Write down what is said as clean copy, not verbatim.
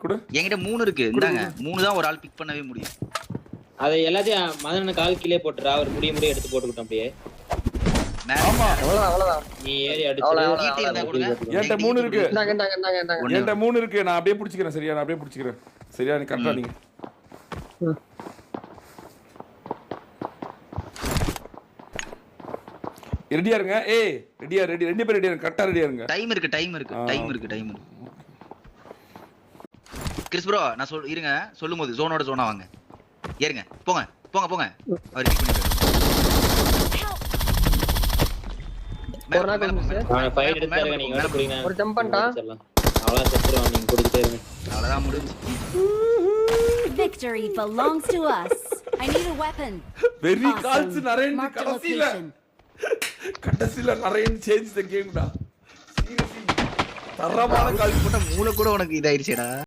குடு. என்கிட்ட 3 இருக்கு. இந்தாங்க 3 தான் ஒரு ஆள் பிக் பண்ணவே முடியும். அதை எல்லாத்தையும் மதன கால் கீழே போட்டுறா. அவர் முடிய எடுத்து போட்டுக்கிட்டோம் அப்படியே. ஆமா அவ்வளவுதான். நீ ஏறி அடிச்சு ஈட்டி இருந்தா கொடுங்க. என்கிட்ட 3 இருக்கு. இந்தாங்க. என்கிட்ட 3 இருக்கு. நான் அப்படியே பிடிச்சிக்கிறேன். சரியா? நான் அப்படியே பிடிச்சிக்கிறேன். சரியா? நீ கரெக்டா நீங்க. ரெடியா இருங்க. ஏய் ரெடியா ரெண்டு பேர் ரெடியா இருங்க. கரெக்டா ரெடியா இருங்க. டைம் இருக்கு. கிறிஸ் ப்ரோ நான் இருங்க சொல்லும்போது ஜோனோட ஜோனா வாங்க. ஏறுங்க. போங்க. அவர் கிக் பண்ணிட்டாரு. அவன ஃபைட் எடுத்தாருங்க. நீங்க வேற புடிங்க. ஒரு ஜம்ப் பண்ணிட்டா. அவ்வளவு செத்துறோம். நீங்க குடிச்சிட்டே இருங்க. அவ்வளவுதான் முடிஞ்சு. Victory belongs to us. I need a weapon. Very calls Naren கடைசில நரேன் சேஞ்ச் தி கேம் டா. சீரியஸ்லி தரமான கால் போட்ட மூளை கூட உனக்கு இதாயிருச்சேடா.